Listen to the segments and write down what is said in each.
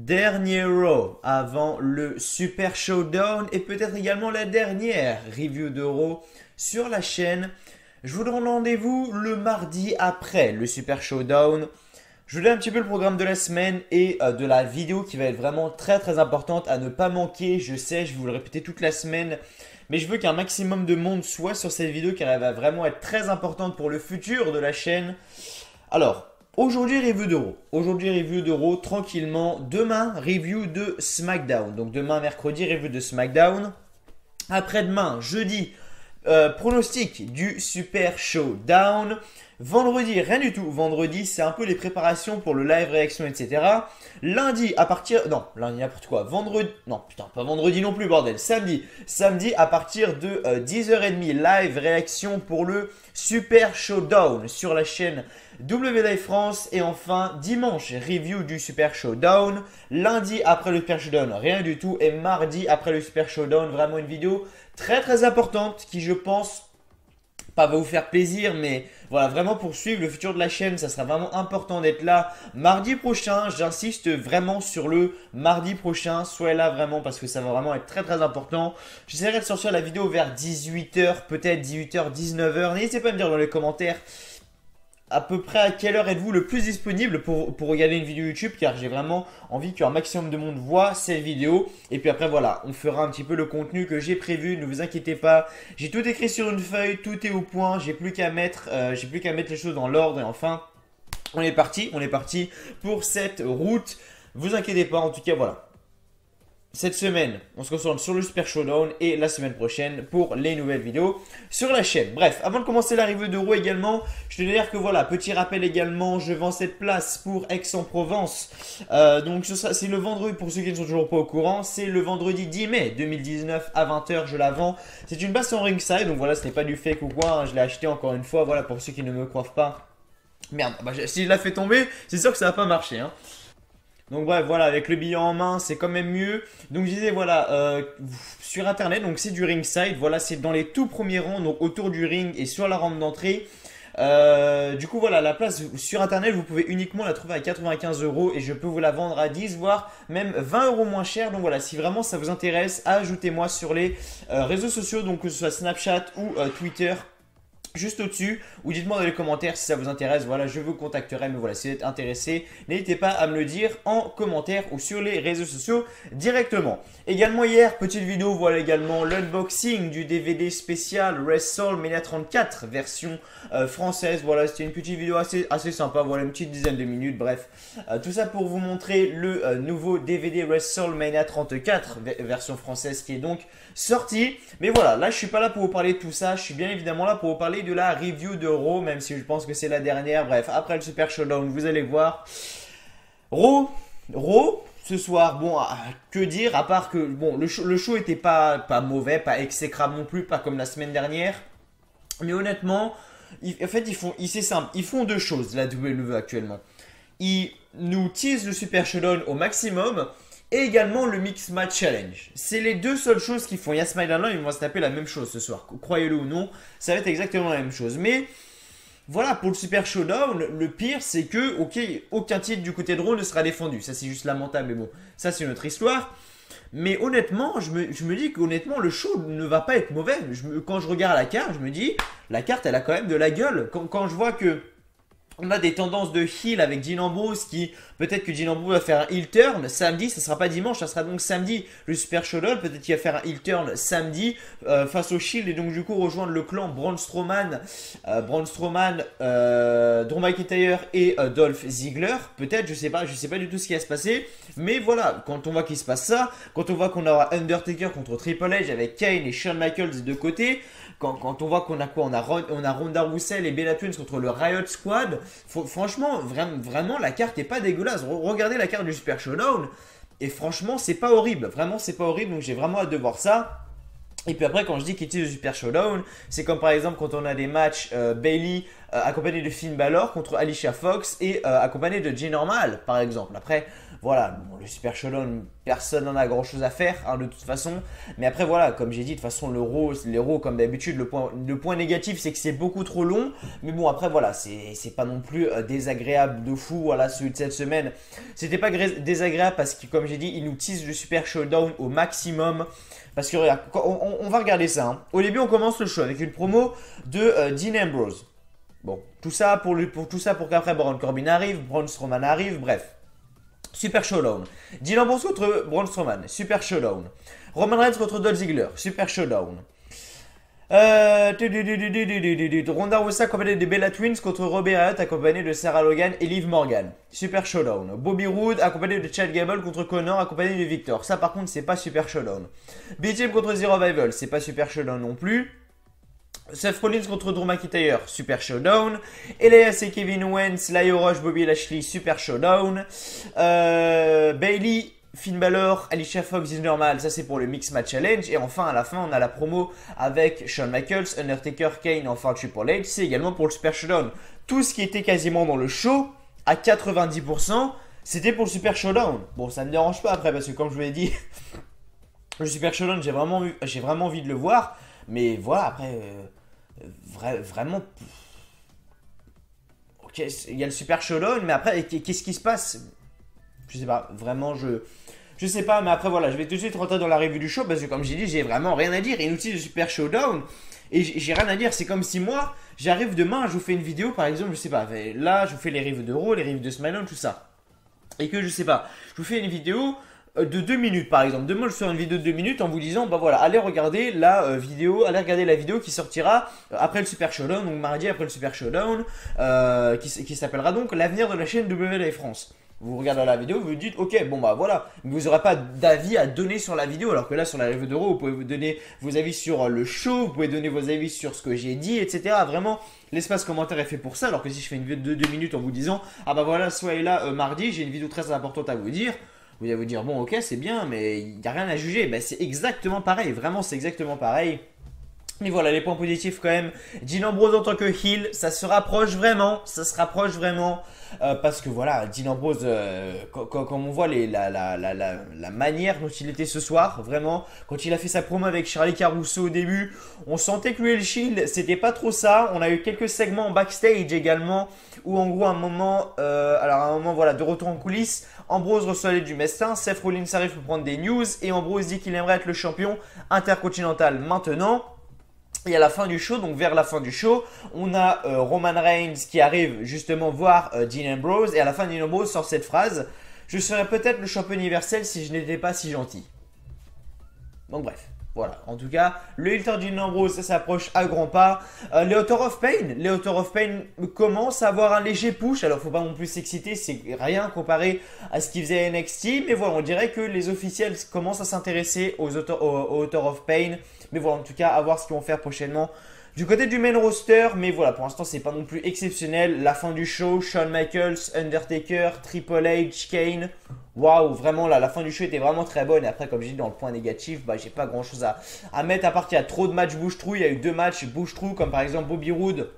dernier Raw avant le Super Showdown et peut-être également la dernière review de Raw sur la chaîne. Je vous donne rendez-vous le mardi après le Super Showdown. Je vous donne un petit peu le programme de la semaine et de la vidéo qui va être vraiment très importante à ne pas manquer. Je sais, je vais vous le répéter toute la semaine. Mais je veux qu'un maximum de monde soit sur cette vidéo car elle va vraiment être très importante pour le futur de la chaîne. Alors, aujourd'hui review de Raw. Aujourd'hui review de Raw tranquillement. Demain review de SmackDown. Donc demain mercredi review de SmackDown. Après-demain jeudi pronostic du Super Showdown. Vendredi, rien du tout. Vendredi, c'est un peu les préparations pour le live réaction, etc. Lundi, à partir... Non, lundi, n'importe quoi. Vendredi... Non, putain, pas vendredi non plus, bordel. Samedi. Samedi, à partir de 10h30, live réaction pour le Super Showdown sur la chaîne W Live France. Et enfin, dimanche, review du Super Showdown. Lundi, après le Super Showdown, rien du tout. Et mardi, après le Super Showdown, vraiment une vidéo très importante qui, je pense... pas va vous faire plaisir, mais voilà, vraiment pour suivre le futur de la chaîne, ça sera vraiment important d'être là mardi prochain. J'insiste vraiment sur le mardi prochain, soyez là vraiment parce que ça va vraiment être très important. J'essaierai de sortir la vidéo vers 18h, peut-être 18h, 19h. N'hésitez pas à me dire dans les commentaires à peu près à quelle heure êtes-vous le plus disponible pour regarder une vidéo YouTube, car j'ai vraiment envie qu'un maximum de monde voit cette vidéo. Et puis après voilà, on fera un petit peu le contenu que j'ai prévu, ne vous inquiétez pas. J'ai tout écrit sur une feuille, tout est au point, j'ai plus qu'à mettre les choses dans l'ordre. Et enfin, on est parti pour cette route. Vous inquiétez pas, en tout cas voilà. Cette semaine, on se concentre sur le Super Showdown et la semaine prochaine pour les nouvelles vidéos sur la chaîne. Bref, avant de commencer la review de Raw également, je tenais à dire que voilà, petit rappel également, je vends cette place pour Aix-en-Provence. Donc c'est le vendredi, pour ceux qui ne sont toujours pas au courant, c'est le vendredi 10 mai 2019 à 20h, je la vends. C'est une place en ringside, donc voilà, ce n'est pas du fake ou quoi, hein, je l'ai acheté encore une fois, voilà, pour ceux qui ne me croient pas. Merde, bah, si je la fais tomber, c'est sûr que ça va pas marcher, hein. Donc bref, voilà, avec le billet en main, c'est quand même mieux. Donc je disais, voilà, sur internet, donc c'est du ringside. Voilà, c'est dans les tout premiers rangs, donc autour du ring et sur la rampe d'entrée. Du coup, voilà, la place sur internet, vous pouvez uniquement la trouver à 95 € et je peux vous la vendre à 10, voire même 20 € moins cher. Donc voilà, si vraiment ça vous intéresse, ajoutez-moi sur les réseaux sociaux, donc que ce soit Snapchat ou Twitter. Juste au-dessus, ou dites-moi dans les commentaires si ça vous intéresse, voilà, je vous contacterai, mais voilà, si vous êtes intéressé, n'hésitez pas à me le dire en commentaire ou sur les réseaux sociaux directement. Également hier, petite vidéo, voilà également l'unboxing du DVD spécial WrestleMania 34, version française, voilà, c'était une petite vidéo assez sympa, voilà, une petite dizaine de minutes, bref. Tout ça pour vous montrer le nouveau DVD WrestleMania 34, version française qui est donc sorti. Mais voilà, là je suis pas là pour vous parler de tout ça, je suis bien évidemment là pour vous parler de la review de Raw, même si je pense que c'est la dernière. Bref, après le Super Showdown, vous allez voir. Raw, ce soir, bon, que dire, à part que, bon, le show était pas mauvais, pas exécrable non plus, pas comme la semaine dernière. Mais honnêtement, en fait, c'est simple, ils font deux choses, la WWE actuellement. Ils nous teasent le Super Showdown au maximum, et également le Mix Match Challenge. C'est les deux seules choses qu'ils font. Il y a SmackDown, ils vont se taper la même chose ce soir. Croyez-le ou non, ça va être exactement la même chose. Mais voilà, pour le Super Showdown, le pire c'est que, ok, aucun titre du côté de Raw ne sera défendu. Ça c'est juste lamentable, mais bon, ça c'est une autre histoire. Mais honnêtement, je me dis qu'honnêtement, le show ne va pas être mauvais. Quand je regarde la carte, je me dis, la carte elle a quand même de la gueule. Quand je vois que on a des tendances de heel avec Dean Ambrose qui, peut-être que Dean Ambrose va faire un heel turn samedi, ça sera pas dimanche, ça sera donc samedi le Super Showdown, peut-être qu'il va faire un heel turn samedi face au Shield et donc du coup rejoindre le clan Braun Strowman, Drew McIntyre et Dolph Ziggler, peut-être, je sais pas du tout ce qui va se passer, mais voilà, quand on voit qu'il se passe ça, quand on voit qu'on aura Undertaker contre Triple H avec Kane et Shawn Michaels des deux côtés, quand on voit qu'on a quoi, on a Ronda Rousey et Bella Twins contre le Riot Squad. Franchement, vraiment, la carte est pas dégueulasse. Regardez la carte du Super Showdown. Et franchement, c'est pas horrible. Vraiment, c'est pas horrible. Donc, j'ai vraiment hâte de voir ça. Et puis après, quand je dis qu'il utilise le Super Showdown, c'est comme par exemple quand on a des matchs Bayley accompagné de Finn Balor contre Alicia Fox et accompagné de Jay Normal, par exemple. Après, Voilà, bon, le Super Showdown, personne n'en a grand chose à faire hein, de toute façon. Mais après voilà, comme j'ai dit, de toute façon les Raw comme d'habitude, le point négatif c'est que c'est beaucoup trop long. Mais bon après voilà, c'est pas non plus désagréable de fou. Voilà, celui de cette semaine, c'était pas désagréable parce que comme j'ai dit, il nous tease le Super Showdown au maximum. Parce que regarde, on va regarder ça. Hein. Au début on commence le show avec une promo de Dean Ambrose. Bon, tout ça pour qu'après Baron Corbin arrive, Braun Strowman arrive, bref. Super Showdown. Dean Ambrose contre Braun Strowman. Super Showdown. Roman Reigns contre Dolph Ziggler. Super Showdown. Ronda Rousey accompagnée de Bella Twins contre Ruby Riott accompagnée de Sarah Logan et Liv Morgan. Super Showdown. Bobby Roode accompagné de Chad Gable contre Connor accompagné de Victor. Ça par contre c'est pas Super Showdown. B-Team contre The Revival. C'est pas Super Showdown non plus. Seth Rollins contre Drew McIntyre, Super Showdown. Elias et Kevin Owens, Lio Rush, Bobby Lashley, Super Showdown. Bayley, Finn Balor, Alicia Fox, Jinder Mahal, ça c'est pour le Mix Match Challenge. Et enfin, à la fin, on a la promo avec Shawn Michaels, Undertaker, Kane, enfin Triple H. C'est également pour le Super Showdown. Tout ce qui était quasiment dans le show, à 90%, c'était pour le Super Showdown. Bon, ça ne me dérange pas après, parce que comme je vous l'ai dit, le Super Showdown, j'ai vraiment envie de le voir. Mais voilà, après, vraiment, ok, il y a le Super Showdown, mais après, qu'est-ce qui se passe? Je sais pas, vraiment, je sais pas, mais après, voilà, je vais tout de suite rentrer dans la review du show, parce que comme j'ai dit, j'ai vraiment rien à dire. Il nous utilise le Super Showdown, et j'ai rien à dire. C'est comme si moi, j'arrive demain, je vous fais une vidéo, par exemple, je sais pas, là, je vous fais les reviews de Raw, les reviews de SmackDown, tout ça. Et que, je sais pas, je vous fais une vidéo de 2 minutes par exemple. Demain je ferai une vidéo de 2 minutes en vous disant bah voilà, allez regarder la vidéo qui sortira après le Super Showdown, donc mardi après le Super Showdown, qui s'appellera donc l'avenir de la chaîne WWE France. Vous regardez la vidéo, vous vous dites ok bon bah voilà, mais vous n'aurez pas d'avis à donner sur la vidéo, alors que là sur la review de Raw vous pouvez vous donner vos avis sur le show, vous pouvez donner vos avis sur ce que j'ai dit, etc. Vraiment l'espace commentaire est fait pour ça, alors que si je fais une vidéo de 2 minutes en vous disant ah bah voilà soyez là mardi, j'ai une vidéo très importante à vous dire. Vous allez vous dire, bon ok c'est bien, mais il n'y a rien à juger. Ben, c'est exactement pareil, vraiment c'est exactement pareil. Mais voilà, les points positifs quand même. Dean Ambrose en tant que heel, ça se rapproche vraiment. Parce que voilà, Dean Ambrose, comme on voit la manière dont il était ce soir, vraiment, quand il a fait sa promo avec Charlie Caruso au début, on sentait que lui et le Shield, c'était pas trop ça. On a eu quelques segments en backstage également, où en gros, à un moment, voilà, de retour en coulisses, Ambrose reçoit l'aide du médecin, Seth Rollins arrive pour prendre des news, et Ambrose dit qu'il aimerait être le champion intercontinental maintenant. Et à la fin du show, donc vers la fin du show, on a Roman Reigns qui arrive justement voir Dean Ambrose. Et à la fin, Dean Ambrose sort cette phrase: je serais peut-être le champion universel si je n'étais pas si gentil. Donc bref, voilà. En tout cas, le heel turn Dean Ambrose, ça s'approche à grands pas. Les Author of Pain commence à avoir un léger push. Alors faut pas non plus s'exciter, c'est rien comparé à ce qu'ils faisaient à NXT. Mais voilà, on dirait que les officiels commencent à s'intéresser aux Author of Pain. Mais voilà, en tout cas, à voir ce qu'ils vont faire prochainement du côté du main roster. Mais voilà, pour l'instant, c'est pas non plus exceptionnel. La fin du show, Shawn Michaels, Undertaker, Triple H, Kane. Waouh, vraiment là, la fin du show était vraiment très bonne. Et après, comme j'ai dit dans le point négatif, bah, j'ai pas grand chose à mettre. À part qu'il y a trop de matchs bouche-trou. Il y a eu 2 matchs bouche-trou, comme par exemple Bobby Roode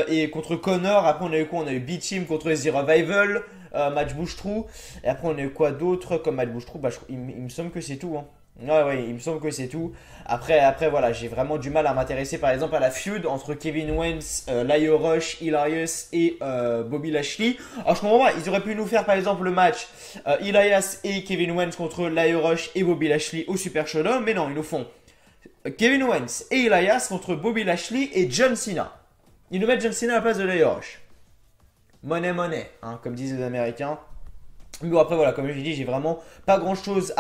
et contre Connor. Après, on a eu quoi? On a eu B-Team contre The Revival. Match bouche-trou. Et après, on a eu quoi d'autre comme match bouche-trou? Bah, il me semble que c'est tout. Hein. Ouais, il me semble que c'est tout. Après, voilà, j'ai vraiment du mal à m'intéresser par exemple à la feud entre Kevin Owens, Lio Rush, Elias et Bobby Lashley. Alors je comprends pas, ils auraient pu nous faire par exemple le match Elias et Kevin Owens contre Lio Rush et Bobby Lashley au Super Showdown. Mais non, ils nous font Kevin Owens et Elias contre Bobby Lashley et John Cena. Ils nous mettent John Cena à la place de Lio Rush. Money, hein, comme disent les Américains. Mais bon, après voilà, comme je l'ai dit, j'ai vraiment pas grand chose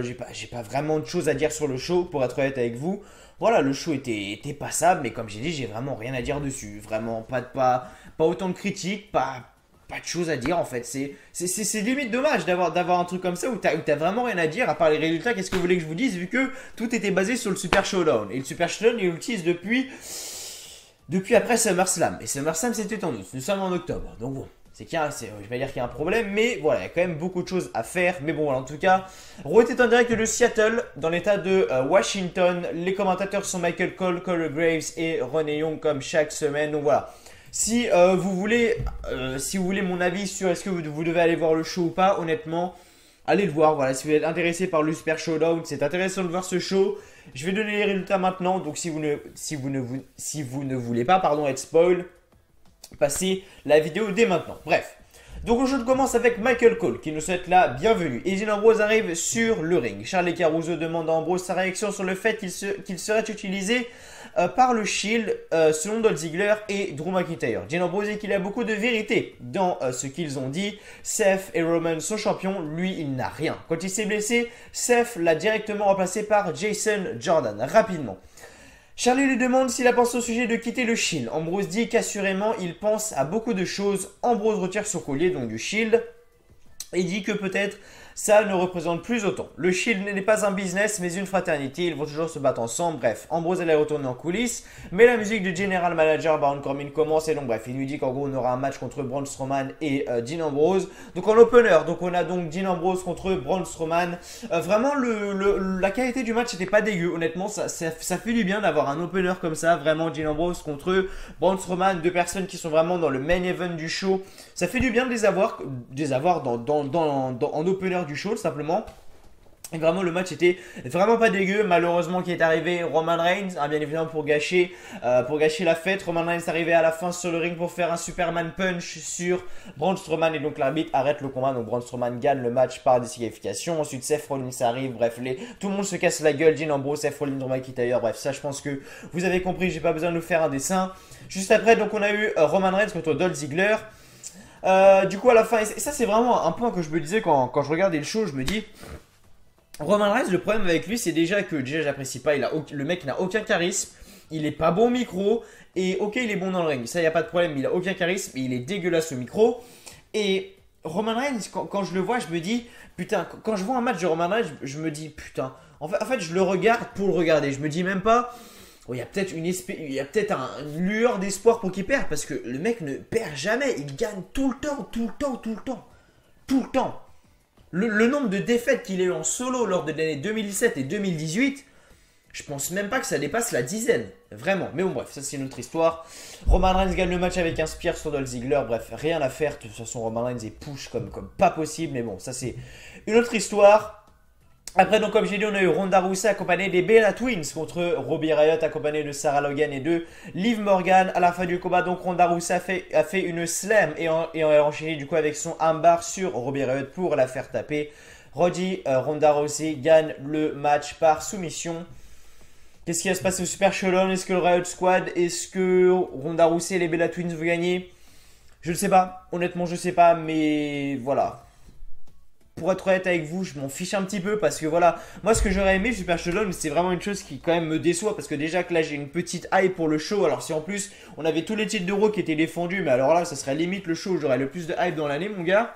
j'ai pas vraiment de choses à dire sur le show, pour être honnête avec vous. Voilà, le show était passable, mais comme j'ai dit, j'ai vraiment rien à dire dessus. Vraiment, pas autant de critiques, pas de choses à dire en fait. C'est limite dommage d'avoir un truc comme ça où t'as vraiment rien à dire, à part les résultats. Qu'est-ce que vous voulez que je vous dise, vu que tout était basé sur le Super Showdown. Et le Super Showdown, il l'utilise depuis après SummerSlam. Et SummerSlam, c'était en août. Nous sommes en octobre, donc bon. Je vais dire qu'il y a un problème, mais voilà, il y a quand même beaucoup de choses à faire. Mais bon, voilà, en tout cas, Raw était en direct de Seattle, dans l'état de Washington. Les commentateurs sont Michael Cole, Corey Graves et Renee Young, comme chaque semaine. Donc voilà, Si vous voulez mon avis sur est-ce que vous devez aller voir le show ou pas, honnêtement, allez le voir. Voilà, si vous êtes intéressé par le Super Showdown, c'est intéressant de voir ce show. Je vais donner les résultats maintenant. Donc si vous ne voulez pas, pardon, être spoil, passez la vidéo dès maintenant. Bref. Donc je commence avec Michael Cole qui nous souhaite la bienvenue. Et Dean Ambrose arrive sur le ring. Charlie Caruso demande à Ambrose sa réaction sur le fait qu'il serait utilisé par le Shield selon Dolph Ziggler et Drew McIntyre. Dean Ambrose dit qu'il y a beaucoup de vérité dans ce qu'ils ont dit. Seth et Roman sont champions, lui il n'a rien. Quand il s'est blessé, Seth l'a directement remplacé par Jason Jordan. Rapidement. Charlie lui demande s'il a pensé au sujet de quitter le Shield. Ambrose dit qu'assurément il pense à beaucoup de choses. Ambrose retire son collier donc du Shield et dit que peut-être ça ne représente plus autant. Le Shield n'est pas un business mais une fraternité, ils vont toujours se battre ensemble. Bref, Ambrose allait retourner en coulisses, mais la musique du General Manager Baron Corbin commence et donc bref, il lui dit qu'en gros on aura un match contre Braun Strowman et Dean Ambrose. Donc en opener, donc on a donc Dean Ambrose contre Braun Strowman. Vraiment la qualité du match n'était pas dégueu, honnêtement ça fait du bien d'avoir un opener comme ça, vraiment Dean Ambrose contre Braun Strowman, deux personnes qui sont vraiment dans le main event du show. Ça fait du bien de les avoir en opener du show simplement. Et vraiment le match était vraiment pas dégueu. Malheureusement qui est arrivé Roman Reigns, bien évidemment pour gâcher la fête. Roman Reigns est arrivé à la fin sur le ring pour faire un Superman Punch sur Braun Strowman et donc l'arbitre arrête le combat. Donc Braun Strowman gagne le match par disqualification. Ensuite Seth Rollins arrive, bref tout le monde se casse la gueule. Dean Ambrose, Seth Rollins, Drew McIntyre, bref ça je pense que vous avez compris, j'ai pas besoin de vous faire un dessin. Juste après donc on a eu Roman Reigns contre Dolph Ziggler. Du coup à la fin, et ça c'est vraiment un point que je me disais quand je regardais le show, je me dis Roman Reigns, le problème avec lui c'est déjà que j'apprécie pas, le mec n'a aucun charisme, il est pas bon au micro, et ok il est bon dans le ring, ça y a pas de problème, il a aucun charisme, et il est dégueulasse au micro, et Roman Reigns quand je le vois je me dis putain, quand je vois un match de Roman Reigns je me dis putain, en fait je le regarde pour le regarder, je me dis même pas oh, il y a peut-être une lueur d'espoir pour qu'il perde parce que le mec ne perd jamais, il gagne tout le temps. Le nombre de défaites qu'il a eu en solo lors de l'année 2017 et 2018, je pense même pas que ça dépasse la dizaine, vraiment. Mais bon bref, ça c'est une autre histoire. Roman Reigns gagne le match avec un spear sur Dolph Ziggler, bref, rien à faire. De toute façon Roman Reigns est push comme pas possible, mais bon, ça c'est une autre histoire. Après, donc, comme j'ai dit, on a eu Ronda Rousey accompagnée des Bella Twins contre Ruby Riott accompagnée de Sarah Logan et de Liv Morgan. À la fin du combat, donc, Ronda Rousey a fait une slam et a enchaîné du coup avec son armbar sur Ruby Riott pour la faire taper. Ronda Rousey gagne le match par soumission. Qu'est-ce qui va se passer au Super Showdown? Est-ce que le Riott Squad, est-ce que Ronda Rousey et les Bella Twins vont gagner? Je ne sais pas. Honnêtement, je ne sais pas, mais voilà. Pour être honnête avec vous, je m'en fiche un petit peu parce que voilà, moi ce que j'aurais aimé Super Showdown, c'est vraiment une chose qui quand même me déçoit parce que déjà que là j'ai une petite hype pour le show. Alors si en plus on avait tous les titres de Raw qui étaient défendus, mais alors là ça serait limite le show où j'aurais le plus de hype dans l'année mon gars.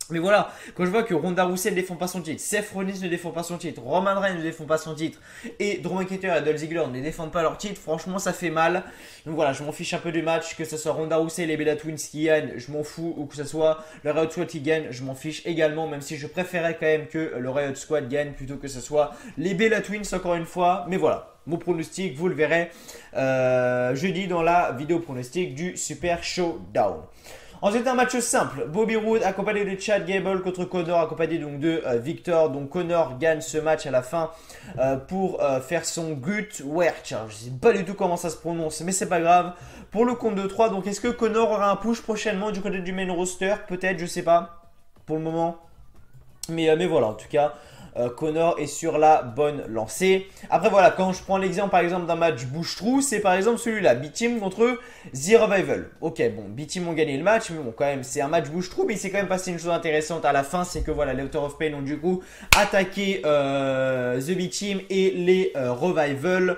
Mais voilà, quand je vois que Ronda Rousey ne défend pas son titre, Seth Rollins ne défend pas son titre, Roman Reigns ne défend pas son titre, et Drew McIntyre et Dolph Ziggler ne défendent pas leur titre, franchement ça fait mal. Donc voilà, je m'en fiche un peu du match, que ce soit Ronda Rousey et les Bella Twins qui gagnent, je m'en fous, ou que ce soit le Riott Squad qui gagne, je m'en fiche également, même si je préférais quand même que le Riott Squad gagne plutôt que ce soit les Bella Twins encore une fois. Mais voilà, mon pronostic, vous le verrez jeudi dans la vidéo pronostic du Super Showdown. Ensuite, un match simple. Bobby Roode accompagné de Chad Gable contre Connor, accompagné donc de Victor. Donc Connor gagne ce match à la fin pour faire son gut work. Je ne sais pas du tout comment ça se prononce, mais c'est pas grave. Pour le compte de 3, donc est-ce que Connor aura un push prochainement du côté du main roster? Peut-être, je sais pas. Pour le moment. Mais voilà, en tout cas. Connor est sur la bonne lancée. Après voilà, quand je prends l'exemple par exemple d'un match bouche-trou, c'est par exemple celui-là, B-Team contre The Revival. Ok, bon, B-Team ont gagné le match, mais bon, quand même, c'est un match bouche-trou, mais il s'est quand même passé une chose intéressante à la fin, c'est que voilà, les Author of Pain ont du coup attaqué The B-Team et les Revival.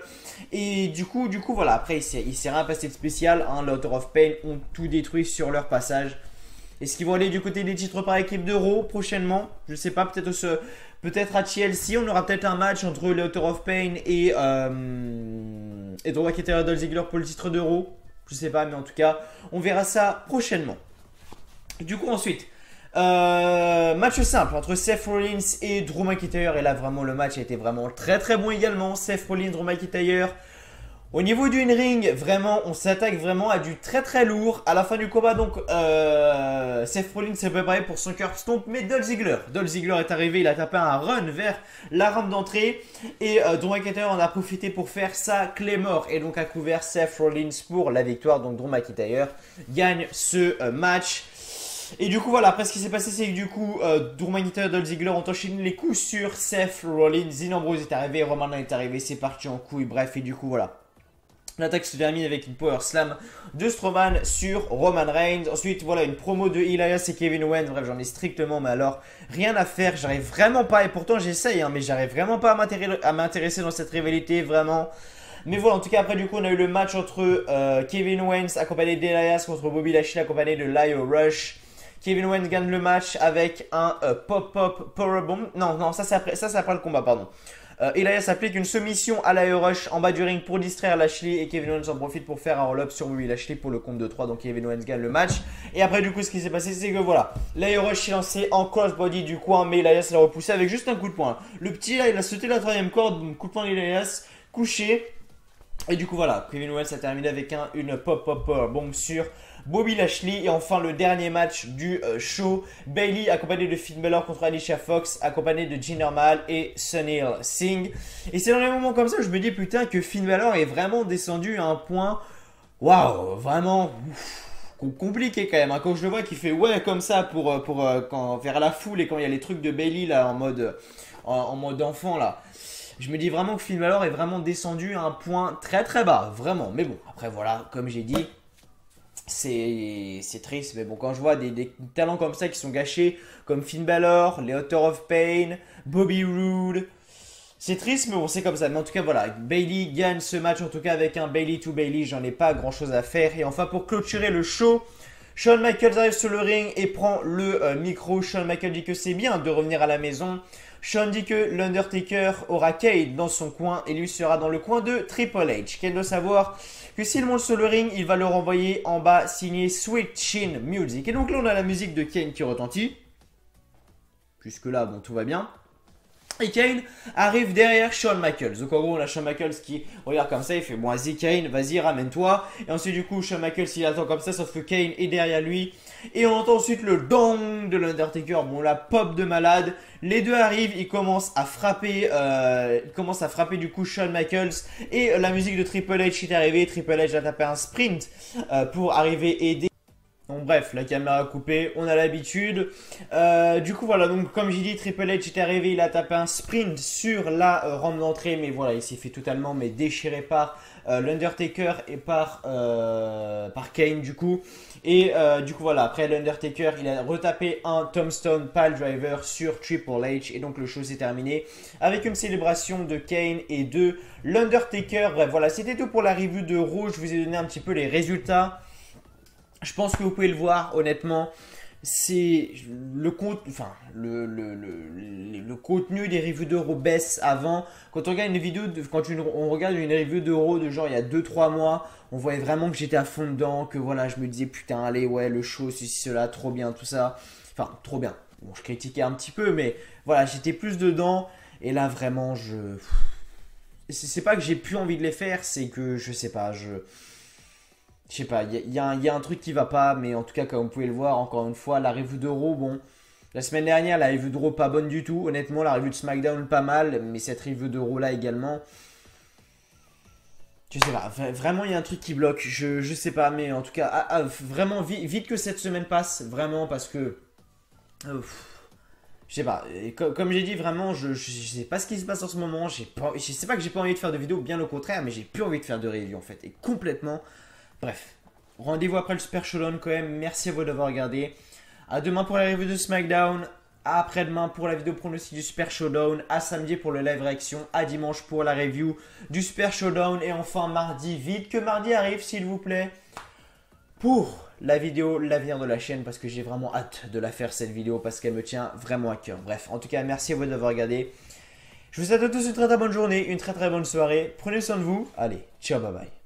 Et du coup, voilà, après, il s'est rien passé de spécial, hein, les Author of Pain ont tout détruit sur leur passage. Est-ce qu'ils vont aller du côté des titres par équipe de Raw prochainement? Je sais pas, peut-être à TLC, on aura peut-être un match entre les Author of Pain et Drew McIntyre et Dolph Ziggler pour le titre de Raw. Je sais pas, mais en tout cas, on verra ça prochainement. Du coup, ensuite, match simple entre Seth Rollins et Drew McIntyre. Et là, vraiment, le match a été vraiment très très bon également. Seth Rollins, Drew McIntyre Au niveau du in-ring, vraiment, on s'attaque vraiment à du très très lourd. À la fin du combat, donc, Seth Rollins s'est préparé pour son curb stomp, mais Dolph Ziggler est arrivé, il a tapé un run vers la rampe d'entrée. Et Drew McIntyre en a profité pour faire sa Claymore. Et donc a couvert Seth Rollins pour la victoire. Donc Drew McIntyre gagne ce match. Et du coup voilà, après ce qui s'est passé c'est que du coup Drew McIntyre et Dolph Ziggler ont enchaîné les coups sur Seth Rollins. Dean Ambrose est arrivé, Roman Reigns est arrivé, c'est parti en couille, bref, et du coup voilà. L'attaque se termine avec une power slam de Strowman sur Roman Reigns. Ensuite, voilà, une promo de Elias et Kevin Owens. Bref, j'en ai strictement, mais alors, rien à faire. J'arrive vraiment pas, et pourtant j'essaye, hein, mais j'arrive vraiment pas à m'intéresser dans cette rivalité, vraiment. Mais voilà, en tout cas, après, du coup, on a eu le match entre Kevin Owens accompagné d'Elias contre Bobby Lashley accompagné de Lio Rush. Kevin Owens gagne le match avec un pop-up powerbomb. Non, ça c'est après le combat, pardon. Elias applique une soumission à la Rush en bas du ring pour distraire Lashley et Kevin Owens en profite pour faire un roll-up sur Bobby Lashley pour le compte de 3. Donc Kevin Owens gagne le match. Et après du coup ce qui s'est passé c'est que voilà, la Rush est lancé en crossbody du coin mais Elias l'a repoussé avec juste un coup de poing. Le petit là il a sauté la troisième corde, coup de poing d'Elias, couché. Et du coup voilà, Kevin Owens a terminé avec une pop-up bomb sur Bobby Lashley. Et enfin le dernier match du show, Bayley accompagné de Finn Balor contre Alicia Fox, accompagné de Jinder Mahal et Sunil Singh. Et c'est dans les moments comme ça que je me dis putain que Finn Balor est vraiment descendu à un point, waouh, vraiment compliqué quand même. Hein. Quand je le vois qui fait ouais comme ça pour quand, vers la foule et quand il y a les trucs de Bayley là en mode enfant là. Je me dis vraiment que Finn Balor est vraiment descendu à un point très très bas, vraiment. Mais bon, après voilà, comme j'ai dit, c'est triste. Mais bon, quand je vois des talents comme ça qui sont gâchés, comme Finn Balor, les Author of Pain, Bobby Roode, c'est triste, mais bon, c'est comme ça. Mais en tout cas, voilà, Bayley gagne ce match, en tout cas avec un Bayley to Bayley, j'en ai pas grand chose à faire. Et enfin, pour clôturer le show, Shawn Michaels arrive sur le ring et prend le micro. Shawn Michaels dit que c'est bien de revenir à la maison. Shawn dit que l'Undertaker aura Kane dans son coin et lui sera dans le coin de Triple H. Kane doit savoir que s'il monte sur le ring, il va le renvoyer en bas signé Sweet Chin Music. Et donc là, on a la musique de Kane qui retentit. Jusque là, bon, tout va bien. Et Kane arrive derrière Shawn Michaels. Donc en gros, on a Shawn Michaels qui regarde comme ça, il fait bon, vas-y Kane, vas-y, ramène-toi. Et ensuite, du coup, Shawn Michaels il attend comme ça, sauf que Kane est derrière lui. Et on entend ensuite le dong de l'Undertaker. Bon, la pop de malade. Les deux arrivent, ils commencent à frapper, du coup Shawn Michaels. Et la musique de Triple H est arrivée. Triple H a tapé un sprint pour arriver aider. Donc bref, la caméra a coupé, on a l'habitude. Du coup voilà, donc comme j'ai dit, Triple H est arrivé, il a tapé un sprint sur la rampe d'entrée. Mais voilà, il s'est fait totalement déchirer par l'Undertaker et par Kane du coup. Et du coup voilà, après l'Undertaker, il a retapé un Tombstone Pile Driver sur Triple H. Et donc le show s'est terminé avec une célébration de Kane et de l'Undertaker. Bref voilà, c'était tout pour la review de Raw. Je vous ai donné un petit peu les résultats. Je pense que vous pouvez le voir, honnêtement, c'est le contenu des reviews d'Euro baisse avant. Quand on regarde une vidéo, on regarde une review d'Euro de genre il y a 2-3 mois, on voyait vraiment que j'étais à fond dedans, que voilà, je me disais putain, allez, ouais, le show, ceci, cela, trop bien, tout ça. Enfin, trop bien. Bon, je critiquais un petit peu, mais voilà, j'étais plus dedans. Et là, vraiment, c'est pas que j'ai plus envie de les faire, c'est que je sais pas, je sais pas, il y a un truc qui va pas, mais en tout cas, comme vous pouvez le voir, encore une fois, la review de Raw, bon, la semaine dernière, la review de Raw pas bonne du tout. Honnêtement, la review de SmackDown pas mal, mais cette review de Raw là également, je sais pas, vraiment il y a un truc qui bloque, je sais pas, mais en tout cas, vraiment vite que cette semaine passe, vraiment, parce que, je sais pas, comme j'ai dit, vraiment, je sais pas ce qui se passe en ce moment, je sais pas que j'ai pas envie de faire de vidéo, bien au contraire, mais j'ai plus envie de faire de review en fait, et complètement. Bref, rendez-vous après le Super Showdown quand même. Merci à vous d'avoir regardé. À demain pour la review de SmackDown. À après-demain pour la vidéo pronostic du Super Showdown. À samedi pour le live réaction. À dimanche pour la review du Super Showdown. Et enfin mardi, vite que mardi arrive s'il vous plaît. Pour la vidéo, l'avenir de la chaîne. Parce que j'ai vraiment hâte de la faire cette vidéo. Parce qu'elle me tient vraiment à cœur. Bref, en tout cas, merci à vous d'avoir regardé. Je vous souhaite à tous une très très bonne journée. Une très très bonne soirée. Prenez soin de vous. Allez, ciao, bye bye.